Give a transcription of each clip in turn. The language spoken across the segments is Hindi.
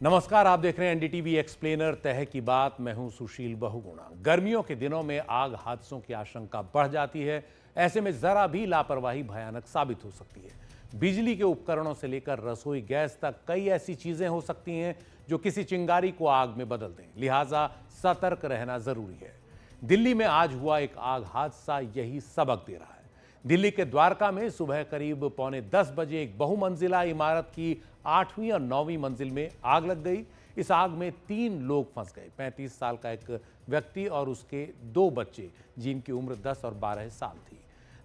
नमस्कार, आप देख रहे हैं एनडीटीवी एक्सप्लेनर तह की बात। मैं हूं सुशील बहुगुणा। गर्मियों के दिनों में आग हादसों की आशंका बढ़ जाती है। ऐसे में जरा भी लापरवाही भयानक साबित हो सकती है। बिजली के उपकरणों से लेकर रसोई गैस तक कई ऐसी चीजें हो सकती हैं जो किसी चिंगारी को आग में बदल दें। लिहाजा सतर्क रहना जरूरी है। दिल्ली में आज हुआ एक आग हादसा यही सबक दे रहा है। दिल्ली के द्वारका में सुबह करीब 9:45 बजे एक बहुमंजिला इमारत की 8वीं और 9वीं मंजिल में आग लग गई। इस आग में 3 लोग फंस गए। 35 साल का एक व्यक्ति और उसके 2 बच्चे, जिनकी उम्र 10 और 12 साल थी।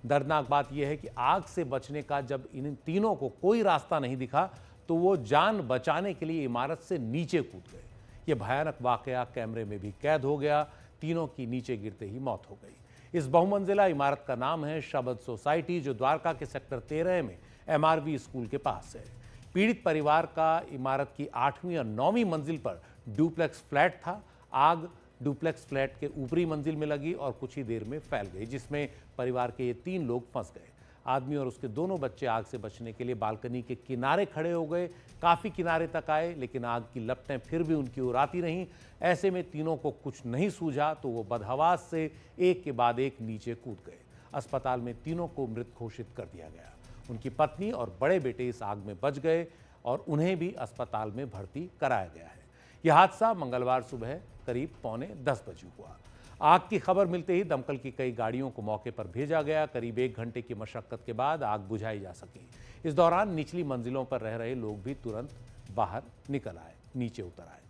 दर्दनाक बात यह है कि आग से बचने का जब इन तीनों को कोई रास्ता नहीं दिखा तो वो जान बचाने के लिए इमारत से नीचे कूद गए। यह भयानक वाकया कैमरे में भी कैद हो गया। तीनों की नीचे गिरते ही मौत हो गई। इस बहुमंजिला इमारत का नाम है शबद सोसाइटी, जो द्वारका के सेक्टर 13 में एमआरवी स्कूल के पास है। पीड़ित परिवार का इमारत की 8वीं और 9वीं मंजिल पर डुप्लेक्स फ्लैट था। आग डुप्लेक्स फ्लैट के ऊपरी मंजिल में लगी और कुछ ही देर में फैल गई, जिसमें परिवार के ये 3 लोग फंस गए। आदमी और उसके दोनों बच्चे आग से बचने के लिए बालकनी के किनारे खड़े हो गए। काफ़ी किनारे तक आए, लेकिन आग की लपटें फिर भी उनकी ओर आती रहीं। ऐसे में तीनों को कुछ नहीं सूझा तो वो बदहवास से एक के बाद एक नीचे कूद गए। अस्पताल में तीनों को मृत घोषित कर दिया गया। उनकी पत्नी और बड़े बेटे इस आग में बच गए और उन्हें भी अस्पताल में भर्ती कराया गया है। यह हादसा मंगलवार सुबह करीब 9:45 बजे हुआ। आग की खबर मिलते ही दमकल की कई गाड़ियों को मौके पर भेजा गया। करीब 1 घंटे की मशक्कत के बाद आग बुझाई जा सकी। इस दौरान निचली मंजिलों पर रह रहे लोग भी तुरंत बाहर निकल आए, नीचे उतर आए।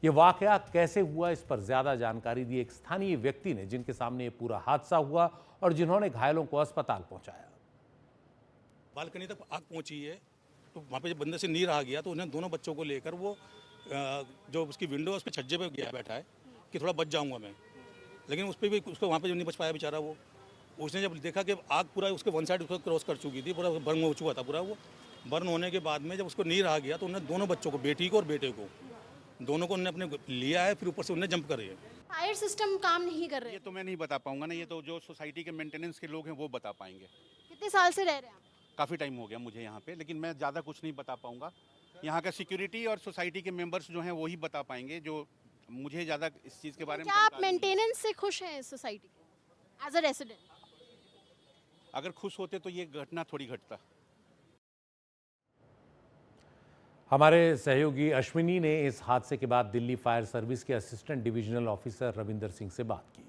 ये वाकया कैसे हुआ, इस पर ज्यादा जानकारी दी एक स्थानीय व्यक्ति ने, जिनके सामने ये पूरा हादसा हुआ और जिन्होंने घायलों को अस्पताल पहुंचाया। बालकनी तक आग पहुंची है, तो वहाँ पे जब बंदे से नीर आ गया तो उन्हें दोनों बच्चों को लेकर वो जो उसकी विंडो है उस पर छज्जे पे गया बैठा है कि थोड़ा बच जाऊंगा मैं, लेकिन उस पर भी उसको वहाँ पे जो नहीं बच पाया बेचारा। वो उसने जब देखा कि आग पूरा उसके वन साइड उसको क्रॉस कर चुकी थी, पूरा बर्न हो चुका था पूरा। वो बर्न होने के बाद में जब उसको नीर आ गया तो उन्हें दोनों बच्चों को, बेटी को और बेटे को, दोनों को उन्हें अपने लिया है, फिर ऊपर से उन्हें जंप कर रही है। फायर सिस्टम काम नहीं कर रहे। ये तो मैं नहीं बता पाऊंगा ना, ये तो जो सोसाइटी के मेंटेनेंस के लोग हैं वो बता पाएंगे। कितने साल से रह रहे हैं आप? काफ़ी टाइम हो गया मुझे यहाँ पे, लेकिन मैं ज़्यादा कुछ नहीं बता पाऊंगा। यहाँ का सिक्योरिटी और सोसाइटी के मेंबर्स जो हैं वो ही बता पाएंगे, जो मुझे ज़्यादा इस चीज़ के बारे में क्या आप जानकारी नहीं है। मेंटेनेंस से खुश हैं इस सोसाइटी के एज अ रेसिडेंट? अगर खुश होते तो ये घटना थोड़ी घटता। हमारे सहयोगी अश्विनी ने इस हादसे के बाद दिल्ली फायर सर्विस के assistant divisional officer Ravinder Singh से बात की।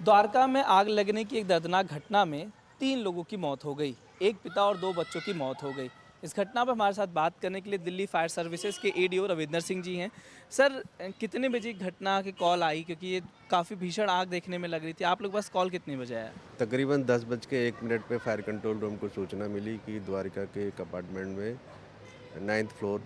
द्वारका में आग लगने की एक दर्दनाक घटना में 3 लोगों की मौत हो गई। एक पिता और 2 बच्चों की मौत हो गई। इस घटना पर हमारे साथ बात करने के लिए दिल्ली फायर सर्विसेज के एडीओ रविंदर सिंह जी हैं। सर, कितने बजे घटना की कॉल आई, क्योंकि ये काफ़ी भीषण आग देखने में लग रही थी? आप लोग बस कॉल कितने बजे आया? तकरीबन 10:01 पे फायर कंट्रोल रूम को सूचना मिली कि द्वारका के एक अपार्टमेंट में 9th फ्लोर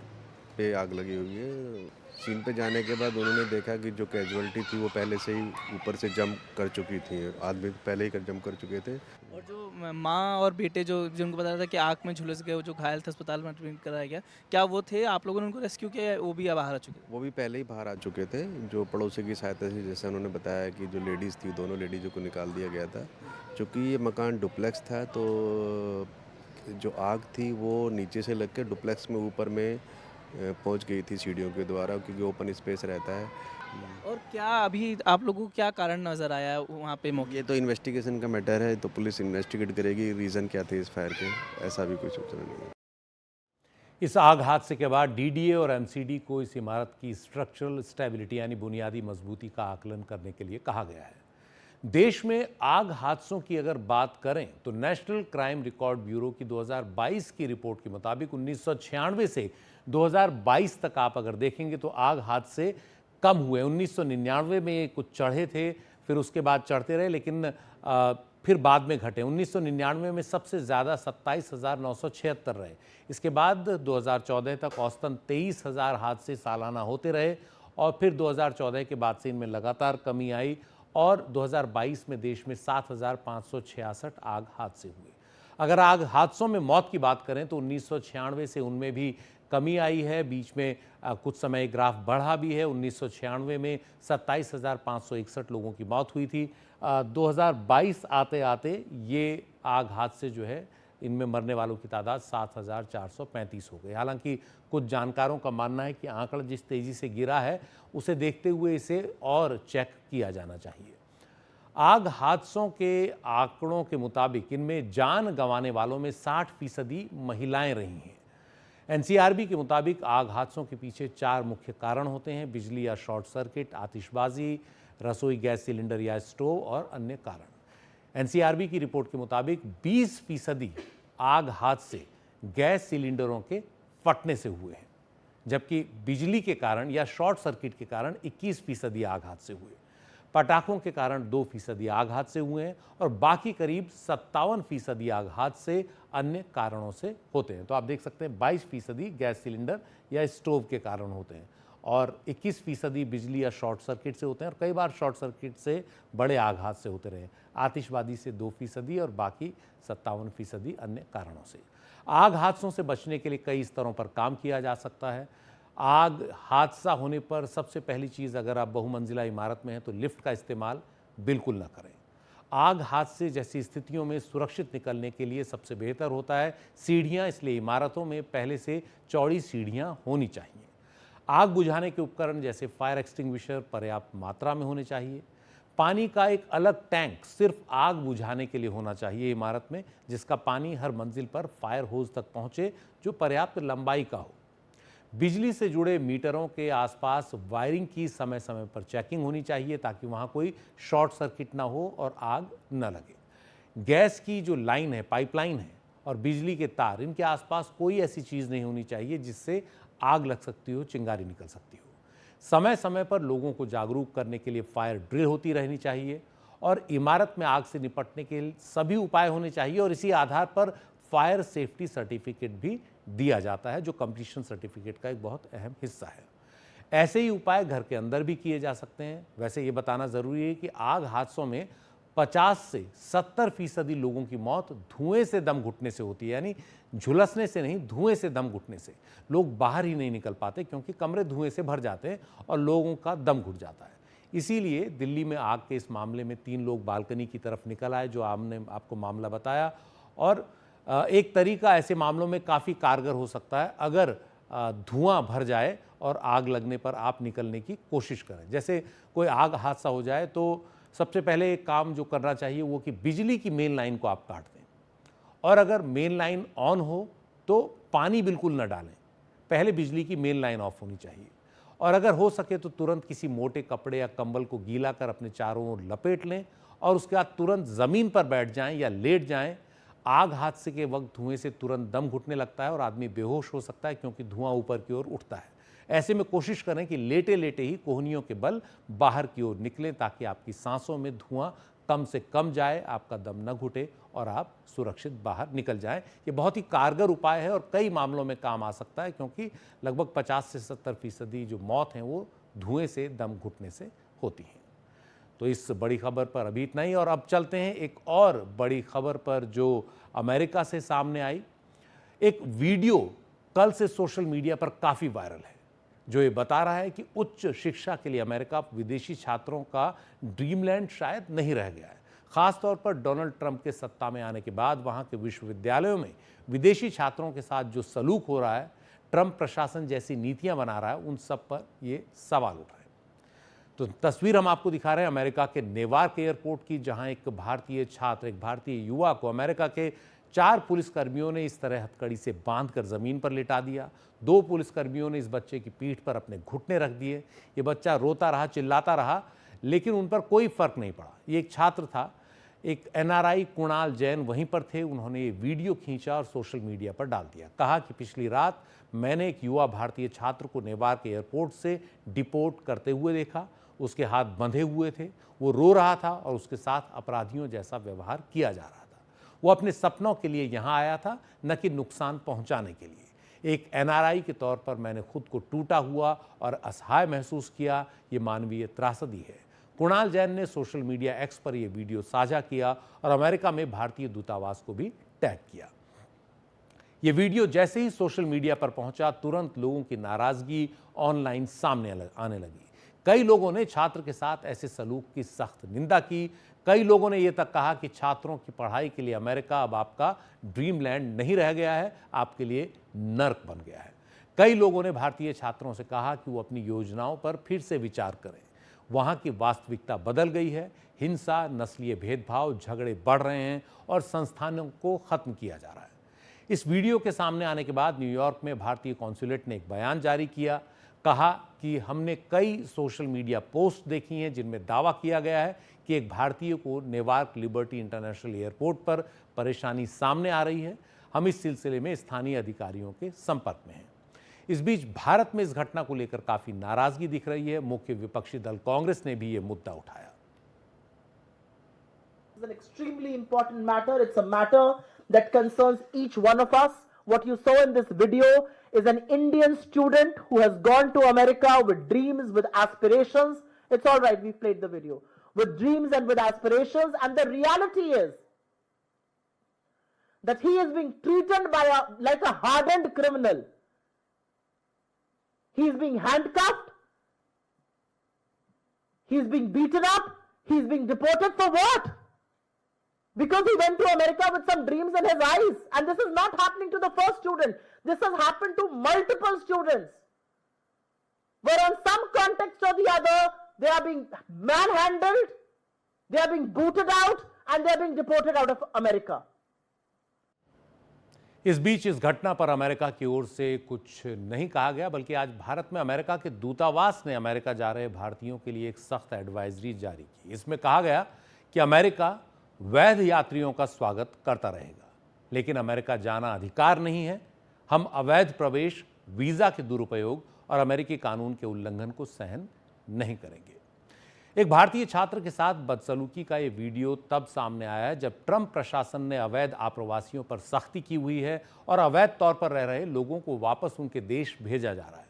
पे आग लगी हुई है। सीन पे जाने के बाद उन्होंने देखा कि जो कैजुअलिटी थी वो पहले से ही ऊपर से जंप कर चुकी थी, आदमी पहले ही जंप कर चुके थे। और जो माँ और बेटे जिनको पता था कि आग में झुलस गए, वो जो घायल थे, अस्पताल में एडमिट कराया गया, क्या वो थे? आप लोगों ने उनको रेस्क्यू किया या वो भी बाहर आ चुके? वो भी पहले ही बाहर आ चुके थे। जो पड़ोसी की सहायता से, जैसे उन्होंने बताया कि जो लेडीज़ थी, दोनों लेडीज़ों को निकाल दिया गया था। चूँकि ये मकान डुप्लेक्स था तो जो आग थी वो नीचे से लग के डुप्लेक्स में ऊपर में पहुंच गई थी सीढ़ियों के द्वारा, क्योंकि ओपन स्पेस रहता है। और क्या अभी आप लोगों को क्या कारण नज़र आया वहाँ पे मौके? ये तो इन्वेस्टिगेशन का मैटर है, तो पुलिस इन्वेस्टिगेट करेगी रीज़न क्या थे इस फायर के, ऐसा भी कुछ सूचना नहीं है। इस आग हादसे के बाद डीडीए और एमसीडी को इस इमारत की स्ट्रक्चरल स्टेबिलिटी यानी बुनियादी मजबूती का आकलन करने के लिए कहा गया है। देश में आग हादसों की अगर बात करें तो नेशनल क्राइम रिकॉर्ड ब्यूरो की 2022 की रिपोर्ट के मुताबिक 1996 से 2022 तक आप अगर देखेंगे तो आग हादसे कम हुए। 1999 में कुछ चढ़े थे, फिर उसके बाद चढ़ते रहे, लेकिन फिर बाद में घटे। 1999 में सबसे ज़्यादा 27,976 रहे। इसके बाद 2014 तक औसतन 23,000 हादसे सालाना होते रहे और फिर 2014 के बाद से इनमें लगातार कमी आई और 2022 में देश में 7,566 आग हादसे हुए। अगर आग हादसों में मौत की बात करें तो 1996 से उनमें भी कमी आई है। बीच में कुछ समय ग्राफ बढ़ा भी है। 1996 में 27,561 लोगों की मौत हुई थी। 2022 आते आते ये आग हादसे जो है इनमें मरने वालों की तादाद 7,435 हो गई। हालांकि कुछ जानकारों का मानना है कि आंकड़ा जिस तेजी से गिरा है उसे देखते हुए इसे और चेक किया जाना चाहिए। आग हादसों के आंकड़ों के मुताबिक इनमें जान गंवाने वालों में 60% महिलाएं रही हैं। एनसीआरबी के मुताबिक आग हादसों के पीछे 4 मुख्य कारण होते हैं: बिजली या शॉर्ट सर्किट, आतिशबाजी, रसोई गैस सिलेंडर या स्टोव और अन्य कारण। एनसीआरबी की रिपोर्ट के मुताबिक 20% आग हादसे गैस सिलेंडरों के फटने से हुए हैं, जबकि बिजली के कारण या शॉर्ट सर्किट के कारण 21% आग हादसे हुए। पटाखों के कारण 2% आग हादसे हुए हैं और बाकी करीब 57% आग हादसे अन्य कारणों से होते हैं। तो आप देख सकते हैं 22% गैस सिलेंडर या स्टोव के कारण होते हैं और 21% बिजली या शॉर्ट सर्किट से होते हैं और कई बार शॉर्ट सर्किट से बड़े आग हादसे होते रहे। आतिशबाजी से 2% और बाकी 57% अन्य कारणों से। आग हादसों से बचने के लिए कई स्तरों पर काम किया जा सकता है। आग हादसा होने पर सबसे पहली चीज़, अगर आप बहुमंजिला इमारत में हैं तो लिफ्ट का इस्तेमाल बिल्कुल ना करें। आग हादसे जैसी स्थितियों में सुरक्षित निकलने के लिए सबसे बेहतर होता है सीढ़ियाँ, इसलिए इमारतों में पहले से चौड़ी सीढ़ियाँ होनी चाहिए। आग बुझाने के उपकरण जैसे फायर एक्सटिंग्विशर पर्याप्त मात्रा में होने चाहिए। पानी का एक अलग टैंक सिर्फ आग बुझाने के लिए होना चाहिए इमारत में, जिसका पानी हर मंजिल पर फायर होज तक पहुँचे, जो पर्याप्त लंबाई का हो। बिजली से जुड़े मीटरों के आसपास वायरिंग की समय समय पर चेकिंग होनी चाहिए ताकि वहां कोई शॉर्ट सर्किट ना हो और आग न लगे। गैस की जो लाइन है, पाइपलाइन है, और बिजली के तार, इनके आसपास कोई ऐसी चीज़ नहीं होनी चाहिए जिससे आग लग सकती हो, चिंगारी निकल सकती हो। समय समय पर लोगों को जागरूक करने के लिए फायर ड्रिल होती रहनी चाहिए और इमारत में आग से निपटने के सभी उपाय होने चाहिए और इसी आधार पर फायर सेफ्टी सर्टिफिकेट भी दिया जाता है, जो कंप्लीशन सर्टिफिकेट का एक बहुत अहम हिस्सा है। ऐसे ही उपाय घर के अंदर भी किए जा सकते हैं। वैसे ये बताना ज़रूरी है कि आग हादसों में 50 से 70% लोगों की मौत धुएं से दम घुटने से होती है, यानी झुलसने से नहीं, धुएं से दम घुटने से। लोग बाहर ही नहीं निकल पाते क्योंकि कमरे धुएं से भर जाते हैं और लोगों का दम घुट जाता है। इसीलिए दिल्ली में आग के इस मामले में 3 लोग बालकनी की तरफ निकल आए, जो हमने आपको मामला बताया। और एक तरीका ऐसे मामलों में काफ़ी कारगर हो सकता है अगर धुआं भर जाए और आग लगने पर आप निकलने की कोशिश करें। जैसे कोई आग हादसा हो जाए तो सबसे पहले एक काम जो करना चाहिए वो कि बिजली की मेन लाइन को आप काट दें, और अगर मेन लाइन ऑन हो तो पानी बिल्कुल न डालें, पहले बिजली की मेन लाइन ऑफ होनी चाहिए। और अगर हो सके तो तुरंत किसी मोटे कपड़े या कंबल को गीला कर अपने चारों ओर लपेट लें और उसके बाद तुरंत ज़मीन पर बैठ जाएं या लेट जाएं। आग हादसे के वक्त धुएं से तुरंत दम घुटने लगता है और आदमी बेहोश हो सकता है क्योंकि धुआं ऊपर की ओर उठता है। ऐसे में कोशिश करें कि लेटे लेटे ही कोहनियों के बल बाहर की ओर निकलें ताकि आपकी सांसों में धुआं कम से कम जाए, आपका दम न घुटे और आप सुरक्षित बाहर निकल जाएं। ये बहुत ही कारगर उपाय है और कई मामलों में काम आ सकता है क्योंकि लगभग 50 से 70% जो मौत हैं वो धुएं से दम घुटने से होती हैं। तो इस बड़ी खबर पर अभी इतना ही, और अब चलते हैं एक और बड़ी खबर पर जो अमेरिका से सामने आई। एक वीडियो कल से सोशल मीडिया पर काफ़ी वायरल है जो ये बता रहा है कि उच्च शिक्षा के लिए अमेरिका विदेशी छात्रों का ड्रीमलैंड शायद नहीं रह गया है। खासतौर पर डोनाल्ड ट्रंप के सत्ता में आने के बाद वहाँ के विश्वविद्यालयों में विदेशी छात्रों के साथ जो सलूक हो रहा है, ट्रंप प्रशासन जैसी नीतियाँ बना रहा है, उन सब पर ये सवाल उठ रहे हैं। तो तस्वीर हम आपको दिखा रहे हैं अमेरिका के नेवार्क एयरपोर्ट की, जहां एक भारतीय छात्र, एक भारतीय युवा को अमेरिका के 4 पुलिसकर्मियों ने इस तरह हथकड़ी से बांधकर जमीन पर लिटा दिया। 2 पुलिसकर्मियों ने इस बच्चे की पीठ पर अपने घुटने रख दिए। ये बच्चा रोता रहा, चिल्लाता रहा, लेकिन उन पर कोई फर्क नहीं पड़ा। ये एक छात्र था, एक NRI कुणाल जैन वहीं पर थे। उन्होंने ये वीडियो खींचा और सोशल मीडिया पर डाल दिया। कहा कि पिछली रात मैंने एक युवा भारतीय छात्र को नेवार्क एयरपोर्ट से डिपोर्ट करते हुए देखा। उसके हाथ बंधे हुए थे, वो रो रहा था और उसके साथ अपराधियों जैसा व्यवहार किया जा रहा था। वो अपने सपनों के लिए यहाँ आया था, न कि नुकसान पहुँचाने के लिए। एक NRI के तौर पर मैंने खुद को टूटा हुआ और असहाय महसूस किया। ये मानवीय त्रासदी है। कुणाल जैन ने सोशल मीडिया X पर यह वीडियो साझा किया और अमेरिका में भारतीय दूतावास को भी टैग किया। ये वीडियो जैसे ही सोशल मीडिया पर पहुंचा, तुरंत लोगों की नाराजगी ऑनलाइन सामने आने लगी। कई लोगों ने छात्र के साथ ऐसे सलूक की सख्त निंदा की। कई लोगों ने यह तक कहा कि छात्रों की पढ़ाई के लिए अमेरिका अब आपका ड्रीमलैंड नहीं रह गया है, आपके लिए नर्क बन गया है। कई लोगों ने भारतीय छात्रों से कहा कि वो अपनी योजनाओं पर फिर से विचार करें। वहां की वास्तविकता बदल गई है। हिंसा, नस्लीय भेदभाव, झगड़े बढ़ रहे हैं और संस्थानों को खत्म किया जा रहा है। इस वीडियो के सामने आने के बाद न्यूयॉर्क में भारतीय कॉन्सुलेट ने एक बयान जारी किया। कहा कि हमने कई सोशल मीडिया पोस्ट देखी हैं जिनमें दावा किया गया है कि एक भारतीय को नेवार्क लिबर्टी इंटरनेशनल एयरपोर्ट पर परेशानी सामने आ रही है। हम इस सिलसिले में स्थानीय अधिकारियों के संपर्क में हैं। इस बीच भारत में इस घटना को लेकर काफी नाराजगी दिख रही है। मुख्य विपक्षी दल कांग्रेस ने भी ये मुद्दा उठाया। It's an extremely important matter. It's a matter that concerns each one of us. What you saw in this video is an Indian student who has gone to America with dreams, with aspirations. It's all right, we played the video. With dreams and with aspirations, and the reality is that he is being treated like a hardened criminal. He is being handcuffed. He is being beaten up. He is being deported for what? Because he went to America with some dreams in his eyes. And this is not happening to the first student. This has happened to multiple students. Where on some context or the other, they are being manhandled, they are being booted out, and they are being deported out of America. इस बीच इस घटना पर अमेरिका की ओर से कुछ नहीं कहा गया, बल्कि आज भारत में अमेरिका के दूतावास ने अमेरिका जा रहे भारतीयों के लिए एक सख्त एडवाइजरी जारी की। इसमें कहा गया कि अमेरिका वैध यात्रियों का स्वागत करता रहेगा, लेकिन अमेरिका जाना अधिकार नहीं है। हम अवैध प्रवेश, वीजा के दुरुपयोग और अमेरिकी कानून के उल्लंघन को सहन नहीं करेंगे। एक भारतीय छात्र के साथ बदसलूकी का ये वीडियो तब सामने आया है जब ट्रंप प्रशासन ने अवैध आप्रवासियों पर सख्ती की हुई है और अवैध तौर पर रह रहे लोगों को वापस उनके देश भेजा जा रहा है।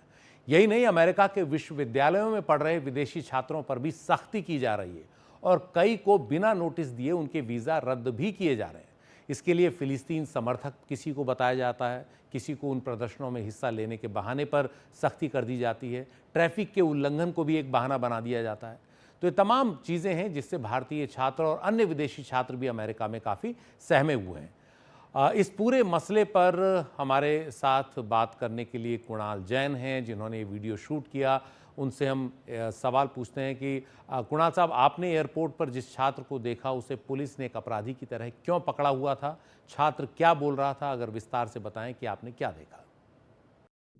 यही नहीं, अमेरिका के विश्वविद्यालयों में पढ़ रहे विदेशी छात्रों पर भी सख्ती की जा रही है और कई को बिना नोटिस दिए उनके वीज़ा रद्द भी किए जा रहे हैं। इसके लिए फिलिस्तीन समर्थक किसी को बताया जाता है, किसी को उन प्रदर्शनों में हिस्सा लेने के बहाने पर सख्ती कर दी जाती है, ट्रैफिक के उल्लंघन को भी एक बहाना बना दिया जाता है। तो ये तमाम चीज़ें हैं जिससे भारतीय छात्र और अन्य विदेशी छात्र भी अमेरिका में काफ़ी सहमे हुए हैं। इस पूरे मसले पर हमारे साथ बात करने के लिए कुणाल जैन हैं, जिन्होंने ये वीडियो शूट किया। उनसे हम सवाल पूछते हैं कि कुणाल साहब, आपने एयरपोर्ट पर जिस छात्र को देखा उसे पुलिस ने एक अपराधी की तरह क्यों पकड़ा हुआ था? छात्र क्या बोल रहा था? अगर विस्तार से बताएं कि आपने क्या देखा।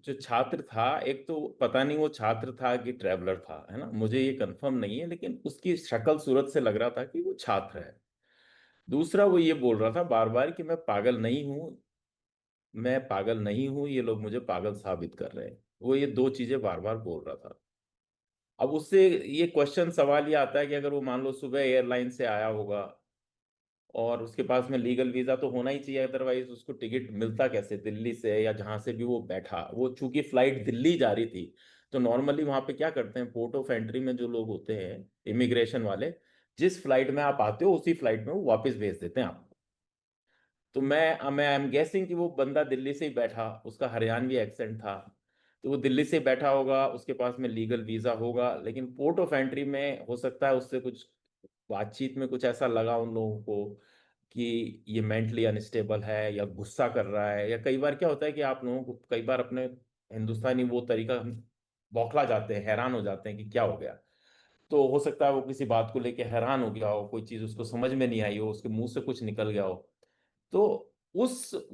जो छात्र था, एक तो पता नहीं वो छात्र था कि ट्रैवलर था, है ना? मुझे ये कंफर्म नहीं है, लेकिन उसकी शक्ल सूरत से लग रहा था कि वो छात्र है। दूसरा, वो ये बोल रहा था बार-बार कि मैं पागल नहीं हूँ, मैं पागल नहीं हूँ, ये लोग मुझे पागल साबित कर रहे हैं। वो ये 2 चीज़ें बार-बार बोल रहा था। अब उससे ये क्वेश्चन सवाल ये आता है कि अगर वो मान लो सुबह एयरलाइन से आया होगा और उसके पास में लीगल वीज़ा तो होना ही चाहिए, अदरवाइज़ उसको टिकट मिलता कैसे दिल्ली से या जहाँ से भी वो बैठा। वो चूँकि फ्लाइट दिल्ली जा रही थी, तो नॉर्मली वहाँ पे क्या करते हैं, पोर्ट ऑफ एंट्री में जो लोग होते हैं, इमिग्रेशन वाले, जिस फ्लाइट में आप आते हो उसी फ्लाइट में वो वापस भेज देते हैं आपको। तो मैं आई एम गेसिंग कि वो बंदा दिल्ली से ही बैठा, उसका हरियाणवी एक्सेंट था, तो वो दिल्ली से बैठा होगा, उसके पास में लीगल वीज़ा होगा, लेकिन पोर्ट ऑफ एंट्री में हो सकता है उससे कुछ बातचीत में कुछ ऐसा लगा उन लोगों को कि ये मेंटली अनस्टेबल है या गुस्सा कर रहा है, या कई बार क्या होता है कि आप लोगों को कई बार अपने हिंदुस्तानी वो तरीका बौखला जाते हैं, हैरान हो जाते हैं कि क्या हो गया। तो हो सकता है वो किसी बात को लेके हैरान हो गया हो, कोई चीज़ उसको समझ में नहीं आई हो, उसके मुँह से कुछ निकल गया हो। तो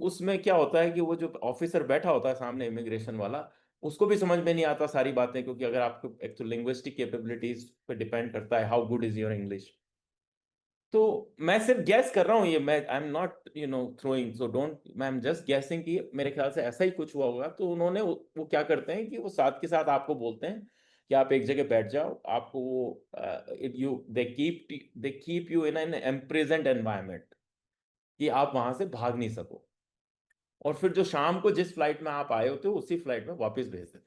उसमें क्या होता है कि वो जो ऑफिसर बैठा होता है सामने इमिग्रेशन वाला, उसको भी समझ में नहीं आता सारी बातें, क्योंकि अगर आपको एक तो लिंग्विस्टिक कैपेबिलिटीज पे डिपेंड करता है, how good is your English. तो मैं सिर्फ गैस कर रहा हूँ, ये मैं I am not throwing, so don't, मैं एम जस्ट गैसिंग कि मेरे ख्याल से ऐसा ही कुछ हुआ होगा। तो उन्होंने वो क्या करते हैं कि वो साथ के साथ आपको बोलते हैं कि आप एक जगह बैठ जाओ, आपको वो they keep you in an इम्प्रिजेंट environment कि आप वहां से भाग नहीं सको, और फिर जो शाम को जिस फ्लाइट में आप आए होते हो उसी फ्लाइट में वापस भेज देते।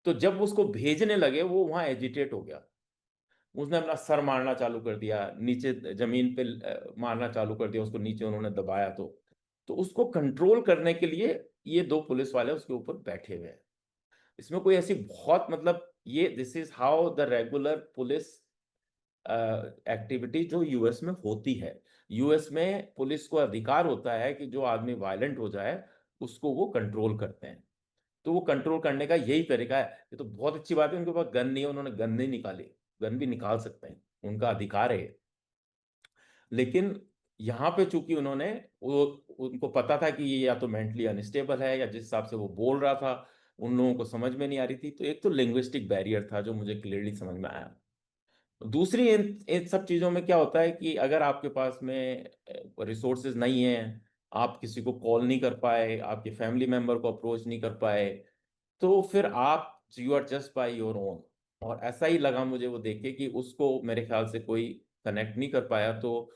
तो जब उसको भेजने लगे वो वहां एजिटेट हो गया, उसने अपना सर मारना चालू कर दिया, नीचे जमीन पे मारना चालू कर दिया, उसको नीचे उन्होंने दबाया। तो उसको कंट्रोल करने के लिए ये 2 पुलिस वाले उसके ऊपर बैठे हुए हैं। इसमें कोई ऐसी बहुत मतलब ये this is how the regular police activity जो यूएस में होती है। यूएस में पुलिस को अधिकार होता है कि जो आदमी वायलेंट हो जाए उसको वो कंट्रोल करते हैं। तो वो कंट्रोल करने का यही तरीका है। ये तो बहुत अच्छी बात है, उनके पास गन नहीं है, उन्होंने गन नहीं निकाली, गन भी निकाल सकते हैं, उनका अधिकार है। लेकिन यहाँ पे चूंकि उन्होंने वो उनको पता था कि ये या तो मेंटली अनस्टेबल है या जिस हिसाब से वो बोल रहा था उन लोगों को समझ में नहीं आ रही थी। तो एक तो लिंग्विस्टिक बैरियर था जो मुझे क्लियरली समझ में आया। दूसरी इन सब चीज़ों में क्या होता है कि अगर आपके पास में रिसोर्सेज नहीं है, आप किसी को कॉल नहीं कर पाए, आपके फैमिली मेंबर को अप्रोच नहीं कर पाए, तो फिर आप you are just by your own. और ऐसा ही लगा मुझे वो देख के कि उसको मेरे ख्याल से कोई कनेक्ट नहीं कर पाया, तो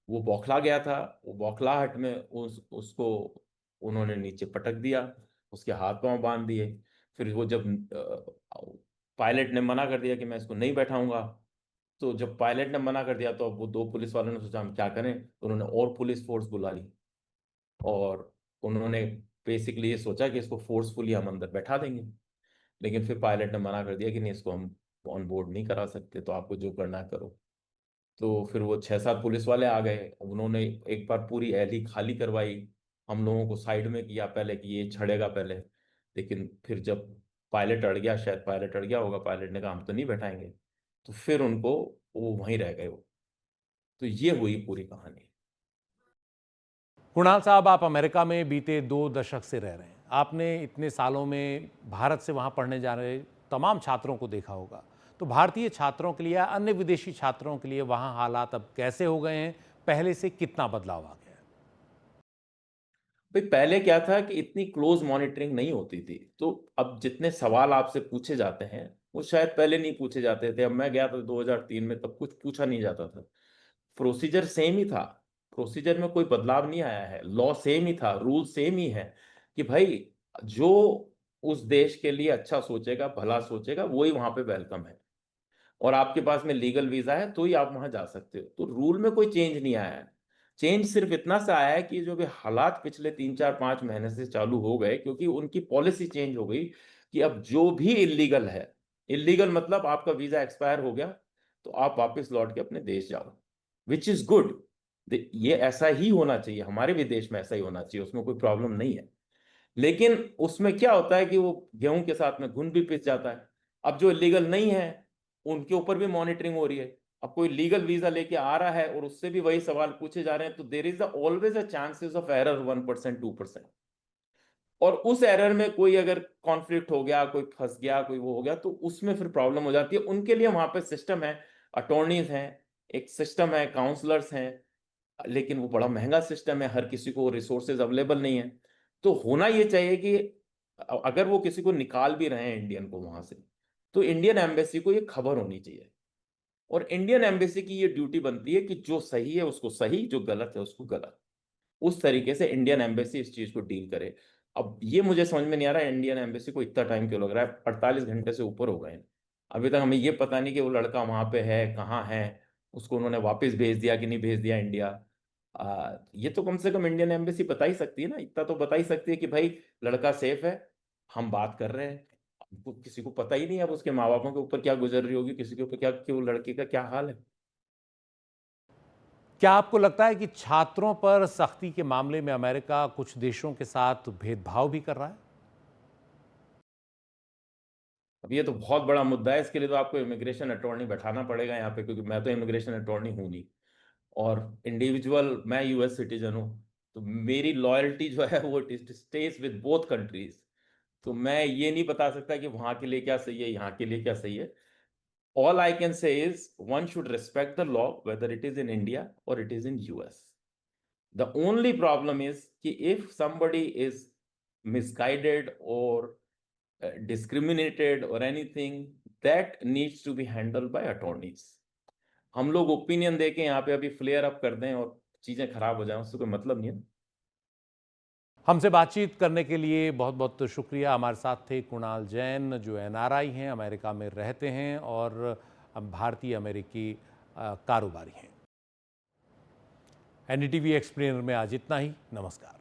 वो बौखला गया था। वो बौखलाहट में उसको उन्होंने नीचे पटक दिया, उसके हाथ पांव बांध दिए। फिर वो जब पायलट ने मना कर दिया कि मैं इसको नहीं बैठाऊंगा, तो जब पायलट ने मना कर दिया तो अब वो दो पुलिस वालों ने सोचा हम क्या करें, तो उन्होंने और पुलिस फोर्स बुला ली और उन्होंने बेसिकली ये सोचा कि इसको फोर्सफुली हम अंदर बैठा देंगे। लेकिन फिर पायलट ने मना कर दिया कि नहीं, इसको हम ऑन बोर्ड नहीं करा सकते, तो आपको जो करना है करो। तो फिर वो 6-7 पुलिस वाले आ गए, उन्होंने एक बार पूरी एली खाली करवाई, हम लोगों को साइड में किया पहले कि ये छड़ेगा पहले। लेकिन फिर जब पायलट अड़ गया, शायद पायलट अड़ गया होगा, पायलट ने कहा हम तो नहीं बैठाएंगे, तो फिर उनको वो वहीं रह गए वो। तो ये हुई पूरी कहानी। कुणाल साहब, आप अमेरिका में बीते 2 दशक से रह रहे हैं। आपने इतने सालों में भारत से वहाँ पढ़ने जा रहे तमाम छात्रों को देखा होगा। तो भारतीय छात्रों के लिए या अन्य विदेशी छात्रों के लिए वहाँ हालात अब कैसे हो गए हैं? पहले से कितना बदलाव आ गया है? भाई पहले क्या था कि इतनी क्लोज मॉनिटरिंग नहीं होती थी, तो अब जितने सवाल आपसे पूछे जाते हैं वो शायद पहले नहीं पूछे जाते थे। अब मैं गया था 2003 में, तब कुछ पूछा नहीं जाता था। प्रोसीजर सेम ही था, प्रोसीजर में कोई बदलाव नहीं आया है, लॉ सेम ही था, रूल सेम ही है कि भाई जो उस देश के लिए अच्छा सोचेगा, भला सोचेगा, वही वहां पे वेलकम है। और आपके पास में लीगल वीजा है तो ही आप वहां जा सकते हो। तो रूल में कोई चेंज नहीं आया है। चेंज सिर्फ इतना सा आया है कि जो भी हालात पिछले 3-4-5 महीने से चालू हो गए, क्योंकि उनकी पॉलिसी चेंज हो गई कि अब जो भी इलीगल है, इलीगल मतलब आपका वीजा एक्सपायर हो गया तो आप वापस लौट के अपने देश जाओ, विच इज गुड। ये ऐसा ही होना चाहिए, हमारे भी देश में ऐसा ही होना चाहिए, उसमें कोई प्रॉब्लम नहीं है। लेकिन उसमें क्या होता है कि वो गेहूं के साथ में घुन भी पिस जाता है। अब जो इलीगल नहीं है उनके ऊपर भी मॉनिटरिंग हो रही है। अब कोई लीगल वीजा लेके आ रहा है और उससे भी वही सवाल पूछे जा रहे हैं, तो there is always a chances of error 1% 2%। और उस एरर में कोई अगर कॉन्फ्लिक्ट हो गया, कोई फंस गया, कोई वो हो गया, तो उसमें फिर प्रॉब्लम हो जाती है। उनके लिए वहां पे सिस्टम है, अटॉर्नीज हैं, एक सिस्टम है, काउंसलर्स हैं, लेकिन वो बड़ा महंगा सिस्टम है, हर किसी को रिसोर्सेज अवेलेबल नहीं है। तो होना ये चाहिए कि अगर वो किसी को निकाल भी रहे हैं इंडियन को वहां से, तो इंडियन एम्बेसी को ये खबर होनी चाहिए। और इंडियन एम्बेसी की ये ड्यूटी बनती है कि जो सही है उसको सही, जो गलत है उसको गलत। उस तरीके से इंडियन एम्बेसी इस चीज को डील करे। अब ये मुझे समझ में नहीं आ रहा है इंडियन एम्बेसी को इतना टाइम क्यों लग रहा है। 48 घंटे से ऊपर हो गए हैं, अभी तक हमें ये पता नहीं कि वो लड़का वहां पे है, कहाँ है, उसको उन्होंने वापस भेज दिया कि नहीं भेज दिया इंडिया। ये तो कम से कम इंडियन एम्बेसी बता ही सकती है ना, इतना तो बता ही सकती है कि भाई लड़का सेफ है, हम बात कर रहे हैं। किसी को पता ही नहीं अब उसके माँ बापों के ऊपर क्या गुजर रही होगी, किसी के ऊपर क्या, कि वो लड़के का क्या हाल है। क्या आपको लगता है कि छात्रों पर सख्ती के मामले में अमेरिका कुछ देशों के साथ भेदभाव भी कर रहा है? अब ये तो बहुत बड़ा मुद्दा है, इसके लिए तो आपको इमिग्रेशन अटॉर्नी बैठाना पड़ेगा यहाँ पे, क्योंकि मैं तो इमिग्रेशन अटॉर्नी हूँ नहीं। और इंडिविजुअल, मैं यूएस सिटीजन हूँ, तो मेरी लॉयल्टी जो है वो स्टेज विद बोथ कंट्रीज। तो मैं ये नहीं बता सकता कि वहां के लिए क्या सही है, यहाँ के लिए क्या सही है। All I can say is one should respect the law, whether it is in India or it is in US. The only problem is कि if somebody is misguided or discriminated or anything, that needs to be handled by attorneys. हम लोग ओपिनियन दे के यहाँ पे अभी फ्लेयर अप कर दें और चीजें खराब हो जाएं, उससे कोई मतलब नहीं है। हमसे बातचीत करने के लिए बहुत बहुत शुक्रिया। हमारे साथ थे कुणाल जैन, जो एनआरआई हैं, अमेरिका में रहते हैं और भारतीय अमेरिकी कारोबारी हैं। एनडीटीवी एक्सप्लेनर में आज इतना ही। नमस्कार।